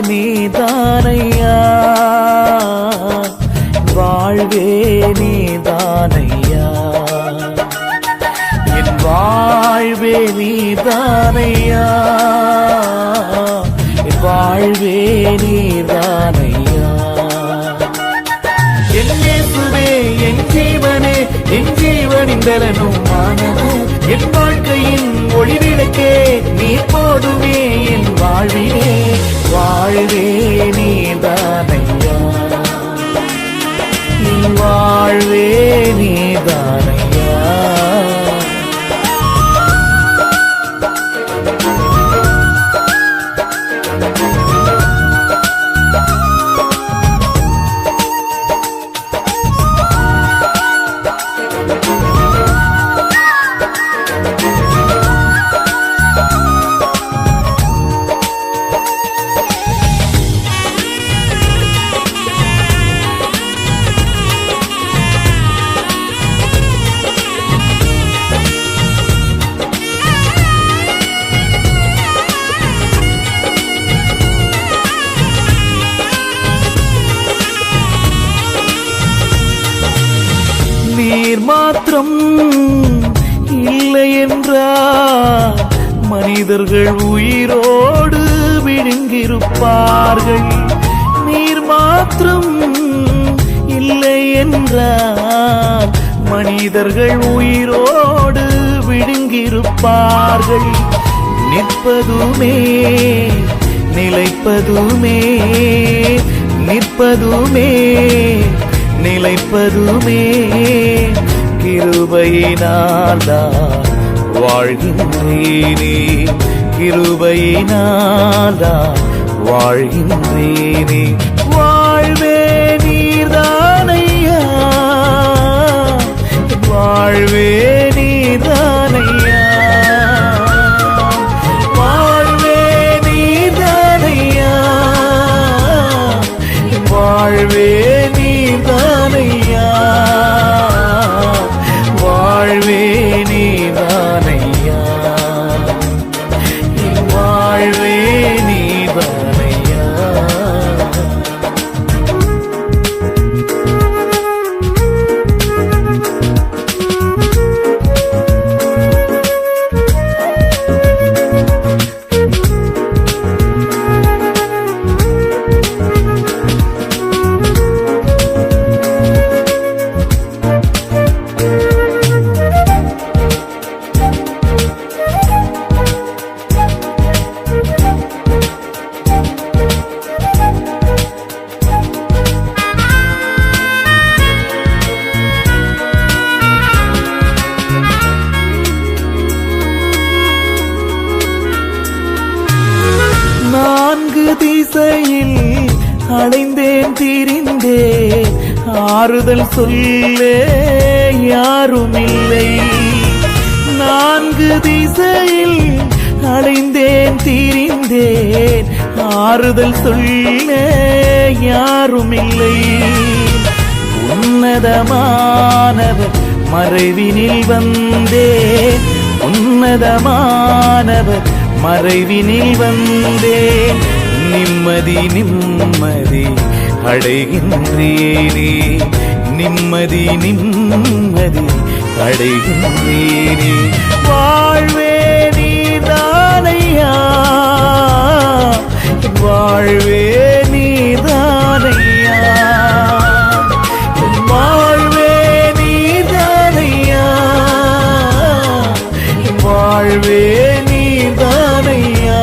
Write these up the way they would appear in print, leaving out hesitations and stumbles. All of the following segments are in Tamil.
நீதானையா, வாழ்வே நீதானையா, என் வாழ்வே நீதானையா, என் வாழ்வே நீதானையா. என் இயேசுவே என் ஜீவனே, என் ஜீவனின் பலனுமானது, என் வாழ்க்கையின் ஒளிவிளக்கே நீ போதுமே என் வாழ்விலே, வாழ்வே நீதானையா, என் வாழ்வே நீதானையா. நீர் மாத்திரம் இல்லை என்றால் மனிதர்கள் உயிரோடு விழுங்கியிருப்பார்கள். நீர் மாத்திரம் இல்லை என்றால் மனிதர்கள் உயிரோடு விழுங்கியிருப்பார்கள். நிற்பதுமே நிலைப்பதுமே, நிற்பதுமே நிலைப்பதுமே கிருபையினால்தான் வாழ்கின்றேனே, கிருபையினால்தான் வாழ்கின்றேனே. வாழ்வே நீர்தானையா, வாழ்வே நீர்தானையா, வாழ்வே நீர்தானையா, வாழ்வே நீதானையா, வாழ்வே நீதானையா, வாழ்வே நீதானையா. நான்கு திசையில் அடைந்தேன் திரிந்தேன், ஆறுதல் சொல்ல யாரும் இல்லை. நான்கு திசையில் அடைந்தேன் திரிந்தேன், ஆறுதல் சொல்ல யாரும் இல்லை. உன்னதமானவர் மறைவினில் வந்தேன், உன்னதமானவர் மறைவினில் வந்தேன். நிம்மதி நிம்மதி அடைகின்றேனே, நிம்மதி நிம்மதி அடைகின்றேனே. வாழ்வே நீதானையா, வாழ்வே நீதானையா, வாழ்வே நீதானையா, வாழ்வே நீதானையா,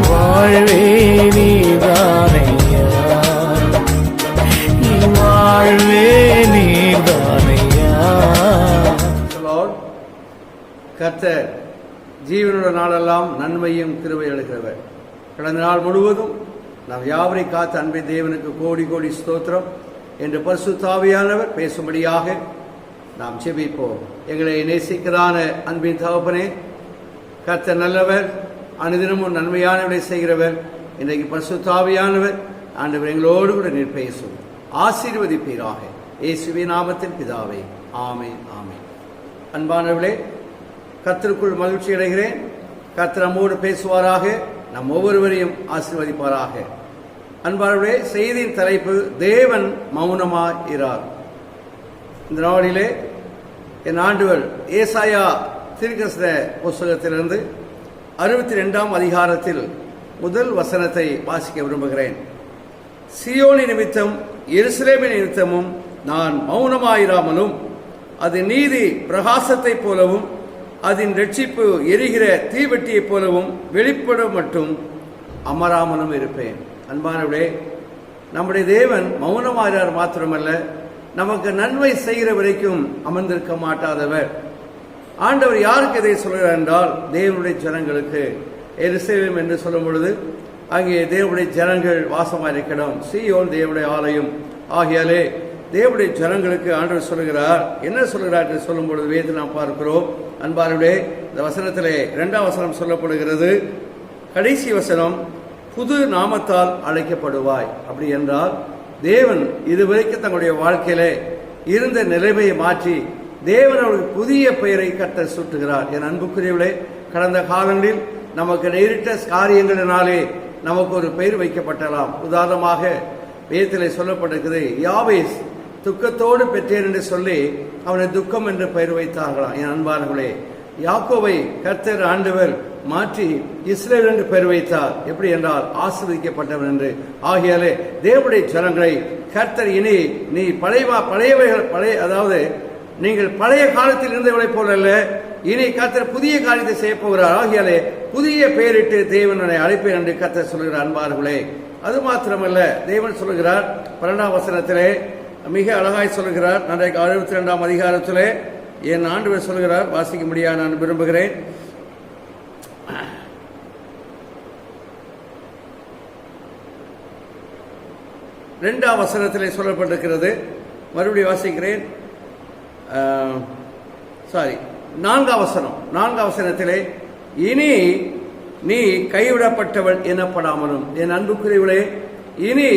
வாழ்வே நீதானையா, வாழ்வே நீதானையா. கர்த்தர் ஜீவனுள்ள நாளெல்லாம் நன்மையும் கிருபை அளிக்கிறவர். கடந்த நாள் முழுவதும் நாம் யாவரை காத்த அன்பின் தேவனுக்கு கோடி கோடி ஸ்தோத்திரம் என்று பரிசுத்த ஆவியானவர் பேசும்படியாக நாம் செபிப்போம். எங்களை நேசிக்கிறான அன்பின் தகப்பனே, கர்த்தர் நல்லவர், அனுதினமும் நன்மையானவரை செய்கிறவர். இன்றைக்கு பரிசுத்த ஆவியானவர் ஆண்டவர் எங்களோடு கூட நீர் பேசும், ஆசீர்வதிப்பீராக. இயேசுவின் நாமத்தில் பிதாவே, ஆமென் ஆமென். அன்பானவர்களே, கர்த்தருக்குள் மகிழ்ச்சி அடைகிறேன். கர்த்தர் நம்மோடு பேசுவாராக. நம் ஒவ்வொருவரையும் ஆசீர்வதிப்பாராக. அன்பார்களே, செய்தியின் தலைப்பு தேவன் மௌனமாயிரார். இந்த நாளிலே என் ஆண்டவர் ஏசாயா தீர்க்கதரிசன புஸ்தகத்திலிருந்து 62ஆம் அதிகாரத்தில் முதல் வசனத்தை வாசிக்க விரும்புகிறேன். சீயோனி நிமித்தம் எருசலேமின் நிமித்தமும் நான் மௌனமாயிராமலும் அது நீதி பிரகாசத்தை போலவும் அதன் ரட்சிப்பு எரிகிற தீவெட்டியைப் போலவும் வெளிப்படும் மட்டும் அமராமலும் இருப்பேன். அன்பானவர்களே, நம்முடைய தேவன் மௌனமாயிரார் மாத்திரமல்ல, நமக்கு நன்மை செய்கிற வரைக்கும் அமர்ந்திருக்க மாட்டாதவர். ஆண்டவர் யாருக்கு இதை சொல்கிறார் என்றால், தேவனுடைய ஜனங்களுக்கு. எருசலேம் என்று சொல்லும் பொழுது அங்கே தேவனுடைய ஜனங்கள் வாசமாயிருக்கணும். சீயோன் தேவனுடைய ஆலயம் ஆகியாலே தேவனுடைய ஜனங்களுக்கு ஆண்டவர் சொல்கிறார். என்ன சொல்கிறார் என்று சொல்லும் பொழுது வேதத்தில் நாம் பார்க்கிறோம். அன்பார்களே, இந்த வசனத்திலே 2ஆம் வசனம் சொல்லப்படுகிறது. கடைசி வசனம், புது நாமத்தால் அழைக்கப்படுவாய். அப்படி என்றால் தேவன் இதுவரைக்கும் தங்களுடைய வாழ்க்கையிலே இருந்த நிலைமையை மாற்றி தேவன் அவர்களுக்கு புதிய பெயரை கர்த்தர் சூட்டுகிறார். என் அன்புக்குரியவர்களே, கடந்த காலங்களில் நமக்கு நேரிட்ட காரியங்களினாலே நமக்கு ஒரு பெயர் வைக்கப்பட்டலாம். உதாரணமாக வேதத்திலே சொல்லப்பட்டிருக்கிறது, யாவேஸ் துக்கத்தோடு பெற்றேன் என்று சொல்லி அவனை துக்கம் என்று பெயர் வைத்தார்களாம். என் அன்பார்களே, யாக்கோவை கர்த்தர் ஆண்டவர் மாற்றி இஸ்ரேல் என்று பெயர் வைத்தார். எப்படி என்றால் ஆசீர்வதிக்கப்பட்டவன் என்று. ஆகியாலே தேவனுடைய ஜனங்களை கர்த்தர் இனி நீ அதாவது நீங்கள் பழைய காலத்தில் இருந்தவர்களைப் போல அல்ல, இனி கர்த்தர் புதிய காரியத்தை செய்ய போகிறார். ஆகியாலே புதிய பெயரிட்டு தேவனை அழைப்பேன் என்று கர்த்தர் சொல்கிறார். அன்பார்களே, அது மாத்திரமல்ல, தேவன் சொல்கிறார் 12ஆம் வசனத்திலே மிக அழகாய் சொல்கிறார். 62ஆம் அதிகாரத்திலே என் ஆண்டவர் சொல்கிறார், வாசிக்க முடியாது, நான் விரும்புகிறேன். இரண்டாம் வசனத்திலே சொல்லப்பட்டிருக்கிறது. மறுபடியும் வாசிக்கிறேன். 4ஆம் வசனத்திலே, இனி நீ கைவிடப்பட்டவள் எனப்படாமலும். என் அன்புக்குரியவளே, இனி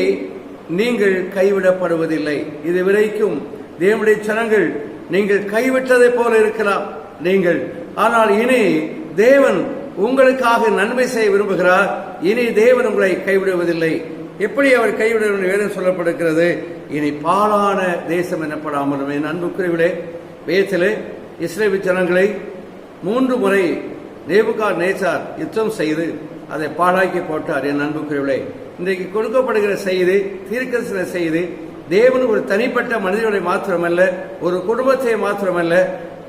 நீங்கள் கைவிடப்படுவதில்லை. இதுவரைக்கும் தேவனுடைய ஜனங்கள் நீங்கள் கைவிட்டதை போல இருக்கலாம் நீங்கள், ஆனால் இனி தேவன் உங்களுக்காக நன்மை செய்ய விரும்புகிறார். இனி தேவன் உங்களை கைவிடுவதில்லை. எப்படி அவர் கைவிடுவது வேதம் சொல்லப்படுகிறது, இனி பாழான தேசம் எனப்படாமலும். என் அன்புக்குரியவளே, வேதத்திலே இஸ்ரவேல் ஜனங்களை 3 முறை நேபுகாத்நேச்சார் யுத்தம் செய்து அதை பாழாக்கி போட்டார். என் அன்புக்குரியவளே, இன்றைக்கு கொடுக்கப்படுகிற செய்தி தீர்க்கதரிசன செய்தி தேவன் ஒரு தனிப்பட்ட மனிதர்களை மாத்திரமல்ல, ஒரு குடும்பத்தை மாத்திரமல்ல,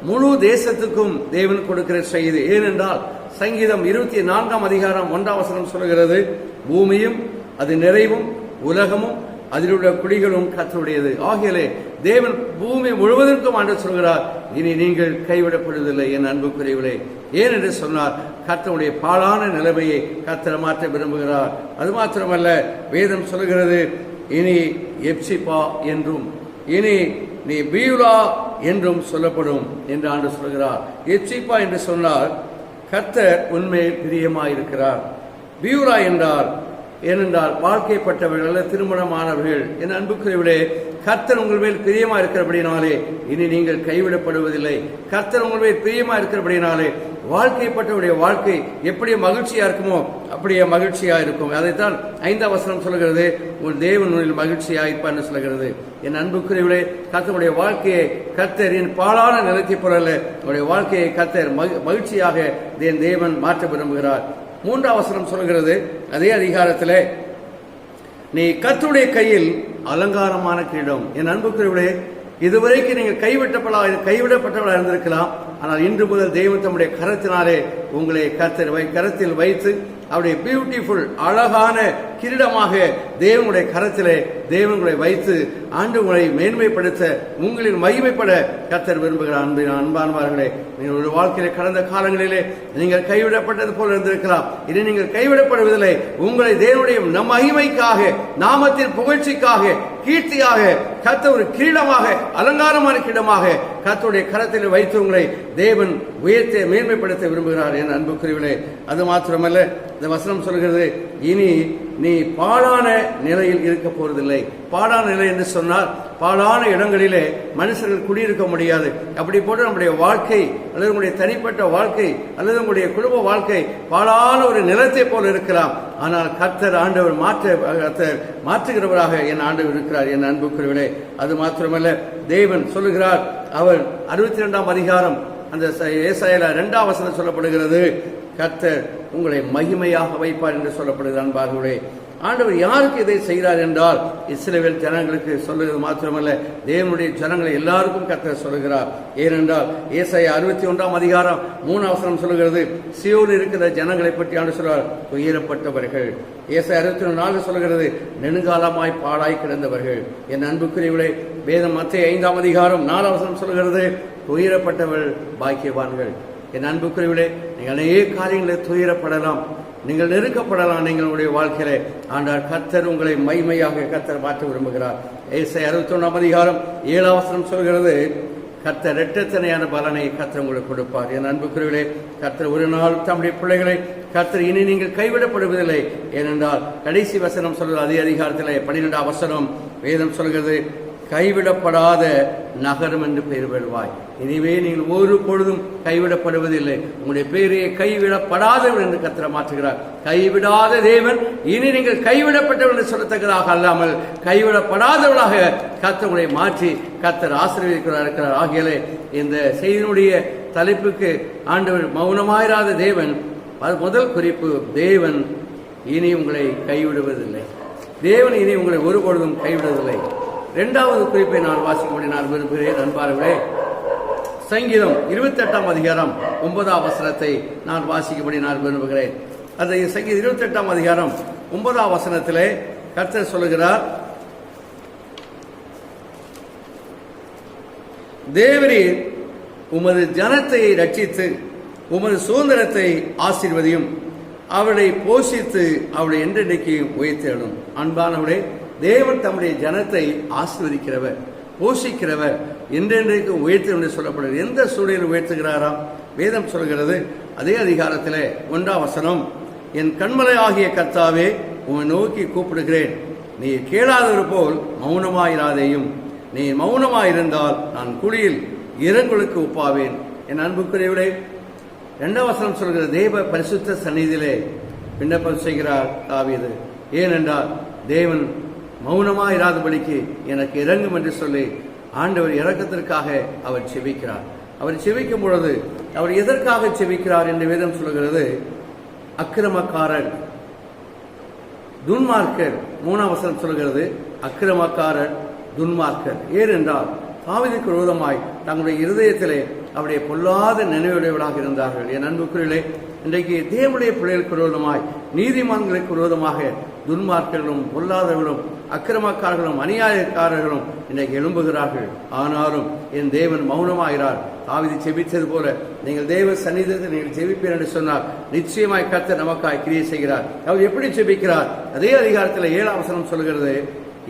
முழு தேசத்துக்கும் தேவன் கொடுக்கிற செய்தி. ஏனென்றால் சங்கீதம் 24ஆம் அதிகாரம் 1ஆம் வசனம் சொல்கிறது, பூமியும் அது நிறைவும் உலகமும் அதிலுள்ள குடிகளும் கர்த்தருடையது. ஆகியலே தேவன் பூமி முழுவதற்கும் ஆண்டு சொல்கிறார், இனி நீங்கள் கைவிடப்படுவதில்லை. என் அன்புக்குரியவர்களே, ஏன் என்று சொன்னார், கர்த்தருடைய பாழான நிலைமையை கர்த்தர் மாற்ற விரும்புகிறார். அது மாத்திரமல்ல, வேதம் சொல்கிறது, இனி எப்சிபா என்றும் இனி நீ பியூலா என்றும் சொல்லப்படும் என்று ஆண்டு சொல்கிறார். எப்சிபா என்று சொன்னால் கர்த்தர் உண்மையில் பிரியமாயிருக்கிறார். பியூலா என்றால் ஏனென்றால் வாழ்க்கைப்பட்டவர்கள், திருமணமானவர்கள். என் அன்புக்குரியவர்களே, கர்த்தர் உங்கள் மேல் பிரியமா இருக்கிறபடினாலே இனி நீங்கள் கைவிடப்படுவதில்லை. கர்த்தர் உங்கள் மேல் பிரியமா இருக்கிறபடினாலே வாழ்க்கைப்பட்டவருடைய வாழ்க்கை எப்படி மகிழ்ச்சியா இருக்குமோ அப்படியே மகிழ்ச்சியா இருக்கும். அதைத்தான் 5ஆம் வசனம் சொல்கிறது, உன் தேவன் மகிழ்ச்சியா இருப்பான்னு சொல்கிறது. என் அன்புக்குரியவர்களே, கர்த்தருடைய வாழ்க்கையை கர்த்தர் என் பாழான நிலத்தை போல உங்களுடைய வாழ்க்கையை கர்த்தர் மகிழ்ச்சியாக தேவன் மாற்ற விரும்புகிறார். 3ஆம் வசனம் சொல்கிறது, அதே அதிகாரத்திலே, நீ கர்த்தருடைய கையில் அலங்காரமான கிரீடம். என் அன்புக்குரியவர்களே, இதுவரைக்கும் நீங்கள் கைவிடப்பட்டவர்களாக இருந்திருக்கலாம். ஆனால் இன்று முதல் தெய்வம் தம்முடைய கரத்தினாலே உங்களை கரத்தில் வைத்து அவருடைய பியூட்டிஃபுல் அழகான கிரீடமாக தேவனுடைய கரத்திலே தேவனுடைய வைத்து ஆண்டு உங்களை மேன்மைப்படுத்த உங்களின் மகிமைப்பட கர்த்தர் விரும்புகிறார். அன்பானவர்களே, நீங்கள் ஒரு வாழ்க்கையிலே கடந்த காலங்களிலே நீங்கள் கைவிடப்பட்டது போல இருந்திருக்கலாம். இனி நீங்கள் கைவிடப்படுவதில்லை. உங்களை தேவனுடைய மகிமைக்காக, நாமத்தின் புகழ்ச்சிக்காக, கீர்த்தியாக கர்த்தர் ஒரு கிரீடமாக, அலங்காரமான கிரீடமாக கர்த்தருடைய கரத்தில் வைத்து உங்களை தேவன் உயர்த்த மேன்மைப்படுத்த விரும்புகிறார். என் அன்புக்குரியவர்களே, அது மாத்திரமல்ல, இந்த வசனம் சொல்கிறது, இனி நீ பாழான நிலையில் இருக்க போறதில்லை. பாழான நிலை என்று சொன்னால் பாழான இடங்களிலே மனுஷர்கள் குடியிருக்க முடியாது. அப்படி போட்டு நம்முடைய வாழ்க்கை அல்லது உங்களுடைய தனிப்பட்ட வாழ்க்கை அல்லது உங்களுடைய குடும்ப வாழ்க்கை பாழான ஒரு நிலத்தை போல இருக்கலாம். ஆனால் கர்த்தர் ஆண்டவர் மாற்றுகிறவராக என் ஆண்டவர் இருக்கிறார். என் அன்புக்குரியவர்களே, அது மாத்திரமல்ல, தேவன் சொல்லுகிறார். அவர் 62ஆம் அதிகாரம் அந்த ஏசாயால 2ஆம் வசனம் சொல்லப்படுகிறது, கர்த்தர் உங்களை மகிமையாக வைப்பார் என்று சொல்லப்படுகிறது. அன்பார்களே, ஆண்டவர் யாருக்கு இதை செய்கிறார் என்றால் இஸ்ரவேல் ஜனங்களுக்கு சொல்லுகிறது மாத்திரமல்ல, தேவனுடைய ஜனங்களை எல்லாருக்கும் கர்த்தர் சொல்லுகிறார். ஏனென்றால் ஏசாயா 61ஆம் அதிகாரம் 3ஆம் வசனம் சொல்லுகிறது, சியோனில் இருக்கிற ஜனங்களை பற்றி ஆண்டு சொல்றார், துயரப்பட்டவர்கள். ஏசாயா 64 சொல்லுகிறது, நெடுங்காலமாய் பாழாய் கிடந்தவர்கள். என் அன்புக்குரியவர்களே, வேதம் மத்தேயு 5ஆம் அதிகாரம் 4ஆம் வசனம் சொல்லுகிறது, துயரப்பட்டவர்கள் பாக்கியவான்கள். என் அன்புக்குரியவர்களே, நீங்கள் அநேக காரியங்களில் துயரப்படலாம், நீங்கள் நெருக்கப்படலாம். நீங்களுடைய வாழ்க்கையில ஆண்டார் கர்த்தர் உங்களை மைமையாக கர்த்தர் மாற்ற விரும்புகிறார். ஏசாயா 61ஆம் அதிகாரம் 7ஆம் வசனம் சொல்கிறது, கர்த்தர் இரட்டத்தனையான பலனை கர்த்தர் உங்களுக்கு கொடுப்பார். என் அன்புக்குரியவர்களே, கர்த்தர் ஒரு நாள் தம்முடைய பிள்ளைகளை கர்த்தர் இனி நீங்கள் கைவிடப்படுவதில்லை. ஏனென்றால் கடைசி வசனம் சொல்கிறது, அதே அதிகாரத்தில் 12ஆம் வசனம் வேதம் சொல்கிறது, கைவிடப்படாத நகரம் என்று பெயர் பெறுவாய். இனிவே நீங்கள் ஒரு பொழுதும் கைவிடப்படுவதில்லை. உங்களுடைய பெயரை கைவிடப்படாதவர் என்று கர்த்தர் மாற்றுகிறார். கைவிடாத தேவன் இனி நீங்கள் கைவிடப்பட்டவர் என்று சொல்லத்தக்கதாக அல்லாமல் கைவிடப்படாதவர்களாக கர்த்தர் உங்களை மாற்றி கர்த்தர் ஆசீர்வதிக்கிறார். ஆகியலே இந்த செய்தியினுடைய தலைப்புக்கு ஆண்டவர் மௌனமாயிராத தேவன். முதல் குறிப்பு, தேவன் இனி உங்களை கைவிடுவதில்லை. தேவன் இனி உங்களை ஒரு பொழுதும் கைவிடுவதில்லை. இரண்டாவது குறிப்பை நான் வாசிக்கும்படி நான் விரும்புகிறேன். அன்பார்களே, சங்கீதம் 28ஆம் அதிகாரம் 9ஆம் வசனத்தை நான் வாசிக்கும்படி நான் விரும்புகிறேன். அந்த சங்கீதம் 28ஆம் அதிகாரம் 9ஆம் வசனத்திலே கர்த்தர் சொல்லுகிறார், தேவரீர் உமது ஜனத்தை ரட்சித்து உமது சுதந்திரத்தை ஆசீர்வதியும், அவளை போஷித்து அவளை என்றென்றைக்கு உயர்த்தேடும். அன்பானவளே, தேவன் தம்முடைய ஜனத்தை ஆசீர்வதிக்கிறவர், போஷிக்கிறவர், என்றென்றைக்கு உயர்த்தம் என்று சொல்லப்படுகிறது. எந்த சூழலில் உயர்த்துகிறாராம்? வேதம் சொல்கிறது அதே அதிகாரத்தில் 1ஆம் வசனம், என் கண்மலை ஆகிய கர்த்தாவே, உம்மை நோக்கி கூப்பிடுகிறேன், நீ கேளாதவர் போல் மௌனமாயிராதேயும், நீ மௌனமாயிருந்தால் நான் குழியில் இறங்குகளுக்கு ஒப்பாவேன். என் அன்புக்குரியவரே, 2ஆம் வசனம் சொல்கிற தேவ பரிசுத்த சந்நிதியிலே விண்ணப்பம் செய்கிறார் தாவீது. ஏனென்றால் தேவன் மௌனமாயிராதபடிக்கு எனக்கு இறங்கும் என்று சொல்லி ஆண்டவர் இரக்கத்திற்காக அவர் செபிக்கிறார். அவர் செபிக்கும் பொழுது அவர் எதற்காக செபிக்கிறார் என்று வேதம் சொல்கிறது, அக்கிரமக்காரர் துன்மார்க்கர். 3ஆம் வசனம் சொல்கிறது, அக்கிரமக்காரர் துன்மார்க்கர். ஏனென்றால் தாவீதுக்கு விரோதமாய் தங்களுடைய இருதயத்திலே அவருடைய பொல்லாத நினைவுடையவர்களாக இருந்தார்கள். என் அன்புக்குரியவர்களே, இன்றைக்கு தேவனுடைய பிள்ளைகளுக்கு விரோதமாய், நீதிமான்களுக்கு விரோதமாக துன்மார்க்கர்களும் பொல்லாதவர்களும் அக்கிரமக்காரர்களும் அநியாயக்காரர்களும் இன்றைக்கு எழும்புகிறார்கள். ஆனாலும் என் தேவன் மௌனமாகிறார். தாவீது செபித்தது போல நீங்கள் தேவ சந்நிதியில் நீங்கள் செபிப்பீர் என்று சொன்னார், நிச்சயமாய் கர்த்தர் நமக்காய் கிரியை செய்கிறார். அவர் எப்படி செபிக்கிறார்? அதே அதிகாரத்தில் 7ஆம் வசனம் சொல்கிறது,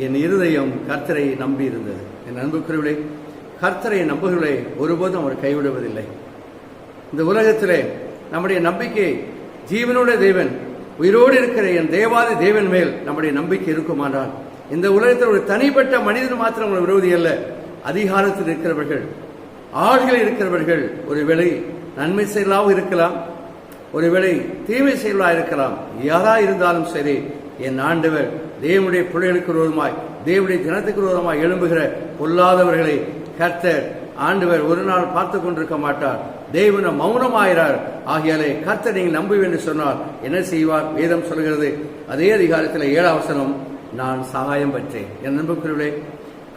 என் இருதயம் கர்த்தரை நம்பி இருந்தது. என் அன்புக்குரியவர்களே, கர்த்தரை நம்புகிறவர்களை ஒருபோதும் அவர் கைவிடுவதில்லை. இந்த உலகத்திலே நம்முடைய நம்பிக்கை ஜீவனுடைய தேவன், உயிரோடு இருக்கிற என் தேவாதி தேவன் மேல் நம்முடைய நம்பிக்கை இருக்குமானால், இந்த உலகத்தில் ஒரு தனிப்பட்ட மனிதன் மாத்திரம் உங்கள் விரோதி அல்ல. அதிகாரத்தில் இருக்கிறவர்கள், ஆள்கள் இருக்கிறவர்கள், ஒருவேளை நன்மை செயலாக இருக்கலாம், ஒருவேளை தீமை செயலாக இருக்கலாம். யாரா இருந்தாலும் சரி, என் ஆண்டவர் தேவனுடைய பிள்ளைகளுக்கு விரோதமாய், தேவனுடைய ஜனத்துக்கு விரோதமாய் எழும்புகிற பொல்லாதவர்களை கர்த்தர் ஆண்டவர் ஒரு நாள் பார்த்து கொண்டிருக்க மாட்டார். தேவன மௌனமாயிறார். ஆகியாலே கர்த்தர் நீங்கள் நம்புவேன் என்று சொன்னார் என்ன செய்வார்? வேதம் சொல்கிறது அதே அதிகாரத்தில் 7ஆம் வசனம், நான் சகாயம் பெற்றேன். என் அன்புக்குரியவர்களே,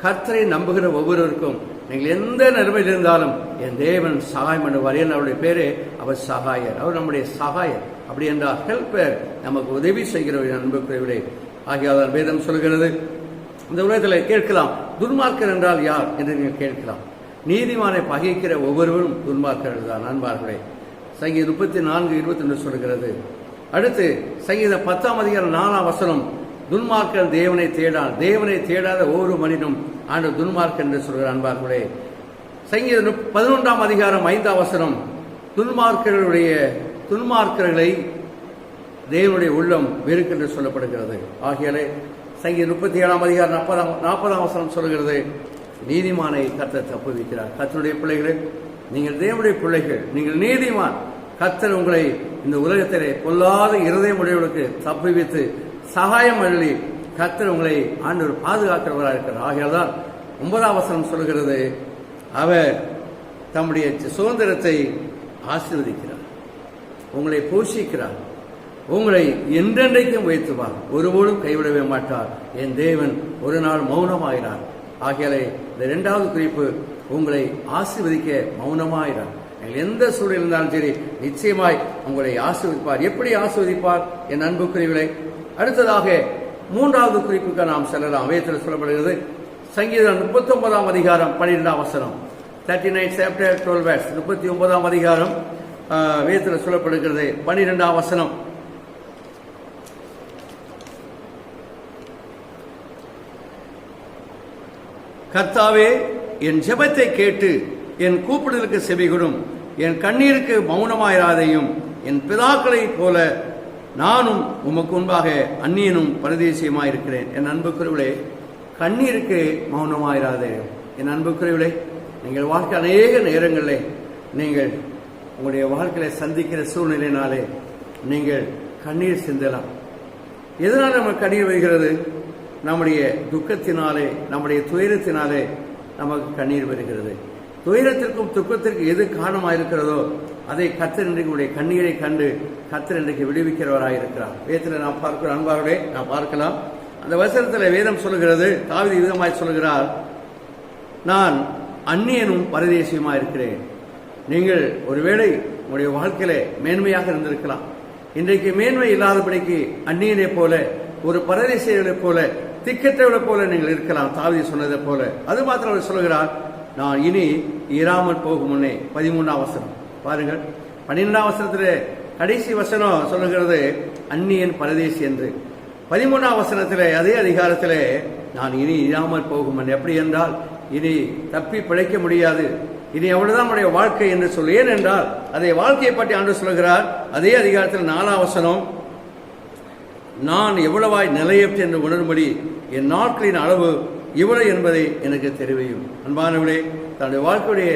கர்த்தரை நம்புகிற ஒவ்வொருவருக்கும் நீங்கள் எந்த நிலைமையில் இருந்தாலும் என் தேவன் சகாயம் பண்ணுவார். ஏன் அவருடைய பேரே அவர் சகாயர். அவர் நம்முடைய சகாயர். அப்படி என்றால் ஹெல்பர், நமக்கு உதவி செய்கிறவர். அன்புக்குரியவர்களே, ஆகியால் வேதம் சொல்கிறது, இந்த உலகத்தில் கேட்கலாம், துன்மார்க்கர் என்றால் யார் என்று நீங்கள் கேட்கலாம். நீதிமானை பகைக்கிற ஒவ்வொருவரும் துன்மார்க்கர்கள் தான். அன்பார்களே, சங்கீதம் 34:21 சொல்கிறது. அடுத்து சங்கீதம் 10ஆம் அதிகாரம் 4ஆம் வசனம், துன்மார்க்கர் தேவனை தேடாத ஒவ்வொரு மனிதனும் ஆண்டு துன்மார்க்கர் என்று சொல்கிறார். அன்பார்களே, சங்கீதம் 11ஆம் அதிகாரம் 5ஆம் வசனம், துன்மார்க்கர்களை தேவனுடைய உள்ளம் வெறுக்கென்று சொல்லப்படுகிறது. ஆகையாலே சங்கீதம் 37 அதிகாரம் 40 வசனம் சொல்கிறது, நீதிமானை கர்த்தர் தப்புவிக்கிறார். கர்த்தருடைய பிள்ளைகளே, நீங்கள் தேவனுடைய பிள்ளைகள், நீங்கள் நீதிமான். கர்த்தர் உங்களை இந்த உலகத்திலே பொல்லாத இருதயமுடையவர்களுக்கு தப்புவித்து சகாயம் அருளி கர்த்தர் உங்களை ஆண்டவர் பாதுகாக்கிறவராக இருக்கிறார். ஆகையால்தான் 9 வசனம் சொல்கிறது, அவர் தம்முடைய சுதந்திரத்தை ஆசீர்வதிக்கிறார், உங்களை போஷிக்கிறார், உங்களை என்றென்றைக்கும் உயர்த்துவார், ஒருபோதும் கைவிடவே மாட்டார். என் தேவன் ஒரு நாள் மௌனமாகிறார். ஆகையாலே இந்த 2வது குறிப்பு, உங்களை ஆசீர்வதிக்க மௌனமாகிறார். நீங்கள் எந்த சூழலில் இருந்தாலும் சரி, நிச்சயமாய் உங்களை ஆசீர்வதிப்பார். எப்படி ஆசீர்வதிப்பார் என் அன்புக்குரியவர்களே? அடுத்ததாக 3வது குறிப்புக்கு நாம் செல்லலாம். வேதத்தில் சொல்லப்படுகிறது, சங்கீதம் 39 அதிகாரம் 12 வசனம். 39 chapter 12 verse. 39 அதிகாரம் வேதத்தில் சொல்லப்படுகிறது 12 வசனம். கர்த்தாவே, என் ஜெபத்தை கேட்டு என் கூப்பிடுதலுக்கு செவிகொடும், என் கண்ணீருக்கு மௌனமாயிராதையும். என் பிதாக்களைப் போல நானும் உமக்கு முன்பாக அந்நியனும் பரதேசியமாயிருக்கிறேன். என் அன்புக்குரியவர்களே, கண்ணீருக்கு மௌனமாயிராதே. என் அன்புக்குரியவர்களே, நீங்கள் வாழ்க்கை அநேக நேரங்களில் நீங்கள் உங்களுடைய வாழ்க்கையில சந்திக்கிற சூழ்நிலையினாலே நீங்கள் கண்ணீர் சிந்தலாம். எதனால் நம்ம கண்ணீர் வருகிறது? நம்முடைய துக்கத்தினாலே, நம்முடைய துயரத்தினாலே நமக்கு கண்ணீர் வருகிறது. துயரத்திற்கும் துக்கத்திற்கும் எது காரணமாக இருக்கிறதோ அதை கர்த்தர் இன்றைக்கு உடைய கண்ணீரை கண்டு கர்த்தர் இன்றைக்கு விடுவிக்கிறவராயிருக்கிறார். வேதத்தில் நாம் பார்க்கிற அன்பார்களே, நாம் பார்க்கலாம். அந்த வசனத்தில் வேதம் சொல்லுகிறது, தாவீது விதமாய் சொல்லுகிறார், நான் அந்நியனும் பரதேசியுமா இருக்கிறேன். நீங்கள் ஒருவேளை உங்களுடைய வாழ்க்கையில மேன்மையாக இருந்திருக்கலாம். இன்றைக்கு மேன்மை இல்லாதபடிக்கு அந்நியனை போல, ஒரு பரதேசியர்களை போல, திக்கற்றவளை போல நீங்கள் இருக்கலாம். தாவீது சொன்னதை போல. அது மாத்திரம் அவர் சொல்லுகிறார், நான் இனி இராமல் போகும் முன்னே. 13 வசனம் பாருங்கள். 12 வசனத்தில் கடைசி வசனம் சொல்லுகிறது அந்நியன் பரதேசி என்று. 13 வசனத்தில் அதே அதிகாரத்தில் நான் இனி இராமல் போகும் முன்னே. எப்படி என்றால், இனி தப்பி பிழைக்க முடியாது, இனி எவ்வளவுதான் நம்முடைய வாழ்க்கை என்று சொல்லி. ஏனென்றால் அதை வாழ்க்கையை பற்றி ஆண்டு சொல்கிறார். அதே அதிகாரத்தில் 4 வசனம், நான் எவ்வளவாய் நிலையற்று என்று உணரும்படி என் நாட்களின் அளவு இவ்வளவு என்பதை எனக்கு தெரிவியும். அன்பானவர்களே, தன்னுடைய வாழ்க்கையுடைய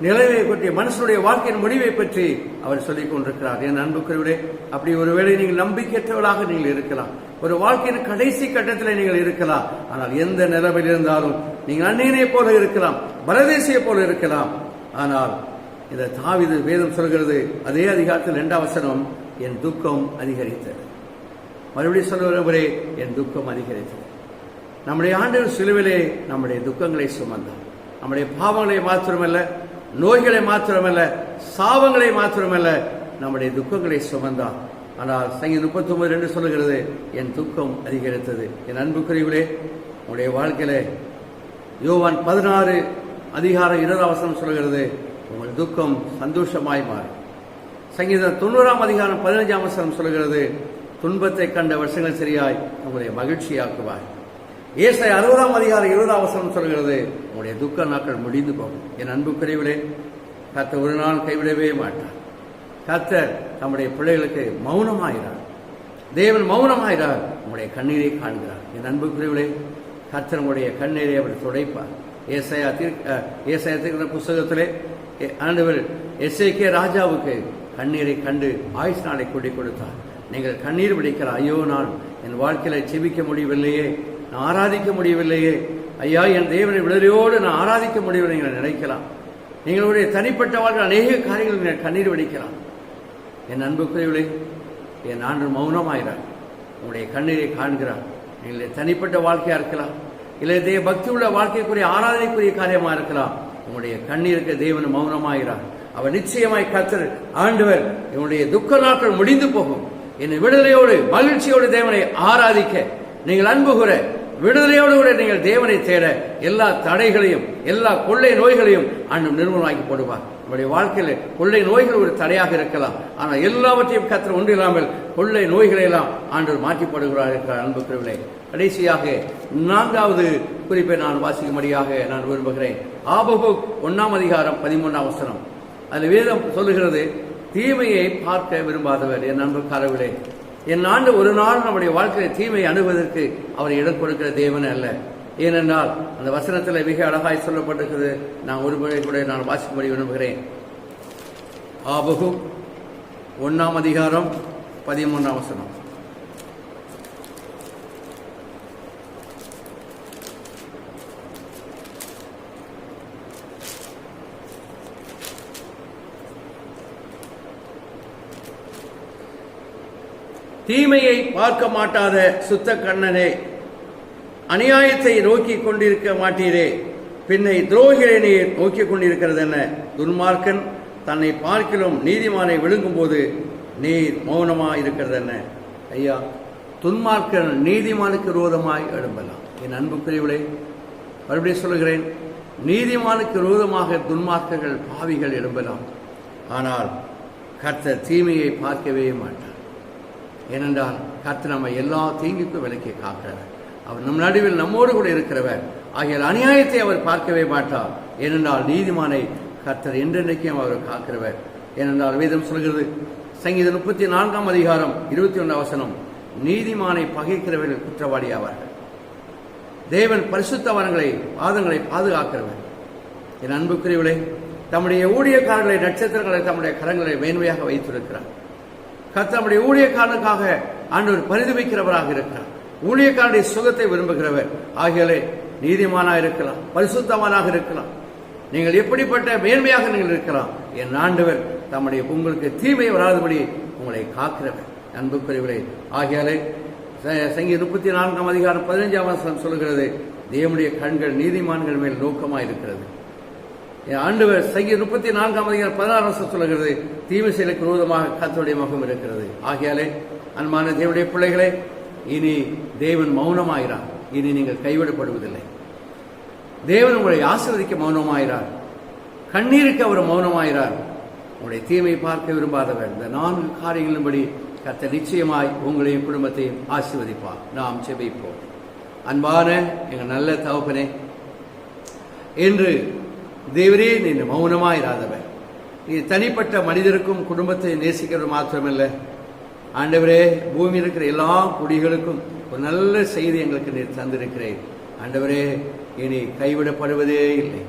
நிலையை பற்றி, மனுஷனுடைய வாழ்க்கையின் முடிவை பற்றி அவர் சொல்லிக் கொண்டிருக்கிறார். என் அன்புக்குரியவர்களே, அப்படி ஒருவேளை நீங்கள் நம்பிக்கையற்றவர்களாக நீங்கள் இருக்கலாம், ஒரு வாழ்க்கையின் கடைசி கட்டத்தில் நீங்கள் இருக்கலாம். ஆனால் எந்த நிலைமையில் இருந்தாலும் நீங்கள் அந்நியனை போல இருக்கலாம், பரதேசியை போல இருக்கலாம். ஆனால் இந்த தாவீது வேதம் சொல்கிறது அதே அதிகாரத்தில் 2 வசனம், என் துக்கம் அதிகரித்தது. மறுபடியும் சொல்லுவரே, என் துக்கம் அதிகரித்தது. நம்முடைய ஆண்டவர் சிலுவிலே நம்முடைய துக்கங்களை சுமந்தார். நம்முடைய பாவங்களை மாத்திரமல்ல, நோய்களை மாத்திரமல்ல, சாபங்களை மாத்திரமல்ல, நம்முடைய துக்கங்களை சுமந்தார். ஆனால் சங்கீதம் 39:2 சொல்லுகிறது, என் துக்கம் அதிகரித்தது. என் அன்புக்குரியவர்களே, உங்களுடைய வாழ்க்கையில யோவான் 16 அதிகாரம் 20 வசனம் சொல்லுகிறது, உங்கள் துக்கம் சந்தோஷமாய் மாறும். சங்கீதம் 90 அதிகாரம் 15 வசனம் சொல்லுகிறது, துன்பத்தை கண்ட வருஷங்கள் சரியாய் உங்களுடைய மகிழ்ச்சியாக்குவார். ஏசாயா 60 அதிகாரம் 20 வசனம் சொல்கிறது, உங்களுடைய துக்க நாட்கள் முடிந்து போகும். என் அன்புக்குரியவர்களே, கர்த்தர் ஒரு நாள் கைவிடவே மாட்டார். கர்த்தர் நம்முடைய பிள்ளைகளுக்கு மௌனமாகிறார். தேவன் மௌனமாகிறார், உங்களுடைய கண்ணீரை காண்கிறார். என் அன்புக்குரியவர்களே, கர்த்தர் உங்களுடைய கண்ணீரை அவர் துடைப்பார். ஏசாயா தீர்க்கதரிசன புஸ்தகத்திலே ஆண்டவர் எசேக்கியா ராஜாவுக்கு கண்ணீரை கண்டு ஆயுஷ் நாளை கூட்டிக் கொடுத்தார். நீங்கள் கண்ணீர் விடுக்கிறார், ஐயோ நான் என் வாழ்க்கையில செபிக்க முடியவில்லையே, நான் ஆராதிக்க முடியவில்லையே, ஐயா என் தேவனை விடுதலையோடு நான் ஆராதிக்க முடியவில்லை நீங்கள் நினைக்கலாம். நீங்களுடைய தனிப்பட்ட வாழ்க்கை அநேக காரியங்கள் நீங்கள் கண்ணீர் வடிக்கலாம். என் அன்புக்குரியவர்களே, என் ஆண்டு மௌனமாகிறார், உங்களுடைய கண்ணீரை காண்கிறார். நீங்களுடைய தனிப்பட்ட வாழ்க்கையா இருக்கலாம், இல்லை பக்தி உள்ள வாழ்க்கைக்குரிய ஆராதனைக்குரிய காரியமா இருக்கலாம். உங்களுடைய கண்ணீருக்கு தேவன் மௌனமாகிறார். அவர் நிச்சயமாய் கர்த்தர் ஆண்டவர் என்னுடைய துக்க நாட்கள் முடிந்து போகும், என்னை விடுதலையோடு மகிழ்ச்சியோடு தேவனை ஆராதிக்க நீங்கள் அன்புகிற விடுதலையோடு கூட நீங்கள் தேவனை தேட எல்லா தடைகளையும் எல்லா கொள்ளை நோய்களையும் ஆண்டு நிர்மூலமாக்கி போடுவார். நம்முடைய வாழ்க்கையில் கொள்ளை நோய்கள் ஒரு தடையாக இருக்கலாம், ஆனால் எல்லாவற்றையும் கர்த்தர் ஒன்று இல்லாமல் கொள்ளை நோய்களை எல்லாம் ஆண்டு மாற்றி போடுகிறார் இருக்கிறார். அன்புக்குரியவர்களே, கடைசியாக 4வது குறிப்பை நான் வாசிக்கும்படியாக நான் விரும்புகிறேன். ஆபகுக் 1 அதிகாரம் 13 வசனம். அதில் வேதம் சொல்லுகிறது, தீமையை பார்க்க விரும்பாதவர். என் அன்புக்காரர்களே, என் ஆண்டு ஒரு நாள் நம்முடைய வாழ்க்கையில் தீமை அணுகுவதற்கு அவர் இடம் கொடுக்கிற தேவன் அல்ல. ஏனென்றால் அந்த வசனத்தில் மிக அழகாய் சொல்லப்பட்டிருக்கிறது. நான் ஒரு முறை கூட நான் வாசிக்கும்படி விரும்புகிறேன். ஆபகும் 1 அதிகாரம் 13 வசனம். தீமையை பார்க்க மாட்டாத சுத்த கண்ணனே, அநியாயத்தை நோக்கி கொண்டிருக்க மாட்டீரே, பின்னை துரோகிகளை நீர் நோக்கி கொண்டிருக்கிறது என்ன? துன்மார்க்கன் தன்னை பார்க்கிலும் நீதிமானை விழுங்கும் போது நீர் மௌனமாய் இருக்கிறது என்ன? ஐயா, துன்மார்க்கன் நீதிமானுக்கு விரோதமாய் எழும்பலாம். என் அன்புக்குரியவளே, மறுபடியும் சொல்லுகிறேன், நீதிமானுக்கு விரோதமாக துன்மார்க்கர்கள் பாவிகள் எழும்பலாம். ஆனால் கர்த்தர் தீமையை பார்க்கவே மாட்டார். ஏனென்றால் கர்த்தர் நம்ம எல்லா தீங்குக்கும் விலக்கி காக்கிறவர். அவர் நம் நடுவில் நம்மோடு கூட இருக்கிறவர். ஆகிய அநியாயத்தை அவர் பார்க்கவே மாட்டார். ஏனென்றால் நீதிமானை கர்த்தர் என்றென்றைக்கும் அவர் காக்கிறவர். ஏனென்றால் வேதம் சொல்கிறது, சங்கீதம் 34 அதிகாரம் 21 வசனம், நீதிமானை பகைக்கிறவர்கள் குற்றவாளி ஆவார்கள். தேவன் பரிசுத்தவான்களை பாதங்களை பாதுகாக்கிறவர். என் அன்புக்குரியவர்களே, தம்முடைய ஊழியக்காரர்களை நட்சத்திரங்களை தம்முடைய கரங்களை மேன்மையாக வைத்திருக்கிறார். கர்த்தர் நம்முடைய ஊழியக்காரனுக்காக ஆண்டவர் பரிதவிக்கிறவராக இருக்கிறார். ஊழியக்காரனுடைய சுகத்தை விரும்புகிறவர். ஆகியாலே நீதிமானாக இருக்கலாம், பரிசுத்தவானாக இருக்கலாம், நீங்கள் எப்படிப்பட்ட மேன்மையாக நீங்கள் இருக்கலாம். என் ஆண்டவர் தம்முடைய உங்களுக்கு தீமை வராதபடி உங்களை காக்கிறவர். அன்புக்குரியவரே, ஆகியாலே சங்கீதம் 34 அதிகாரம் 15 வசனம் சொல்லுகிறது, தேவனுடைய கண்கள் நீதிமான்கள் மேல் நோக்கமாக இருக்கிறது. ஆண்டவர் சங்கீதம் 34 அதிகாரம் 16 வசனம் சொல்லுகிறது, தீமை செயலுக்கு விரோதமாக கர்த்தருடைய முகம் இருக்கிறது. ஆகியாலே அன்பான தேவனுடைய பிள்ளைகளே, இனி தேவன் மௌனமாகிறார். இனி நீங்கள் கைவிடப்படுவதில்லை. தேவன் உங்களை ஆசீர்வதிக்க மௌனமாகிறார். கண்ணீருக்கு அவர் மௌனமாகிறார். உங்களுடைய தீமை பார்க்க விரும்பாதவர். இந்த 4 காரியங்களின்படி கர்த்தர் நிச்சயமாய் உங்களையும் குடும்பத்தையும் ஆசீர்வதிப்பார். நாம் ஜெபிப்போம். அன்பான எங்கள் நல்ல தகப்பனே, என்று தேவரே நீ மௌனமாயிராதவர். நீ தனிப்பட்ட மனிதருக்கும் குடும்பத்தை நேசிக்கிறது மாத்திரமல்ல, ஆண்டவரே, பூமியில் இருக்கிற எல்லா குடிகளுக்கும் ஒரு நல்ல செய்தி எங்களுக்கு நீர் தந்திருக்கிறேன். ஆண்டவரே, இனி கைவிடப்படுவதே இல்லை.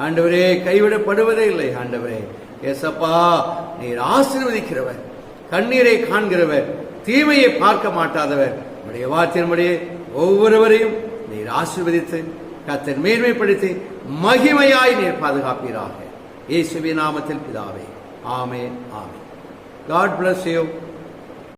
ஆண்டவரே, கைவிடப்படுவதே இல்லை. ஆண்டவரே, ஏசப்பா, நீர் ஆசீர்வதிக்கிறவர், கண்ணீரை காண்கிறவர், தீமையை பார்க்க மாட்டாதவர். உடைய வார்த்தையின்படியே ஒவ்வொருவரையும் நீர் ஆசீர்வதித்து கர்த்தர் மேன்மைப்படுத்தி மகிமையாய் நீர் பாதுகாப்பீராக. இயேசுவின் நாமத்தில் பிதாவே, ஆமென், ஆமென். God bless you.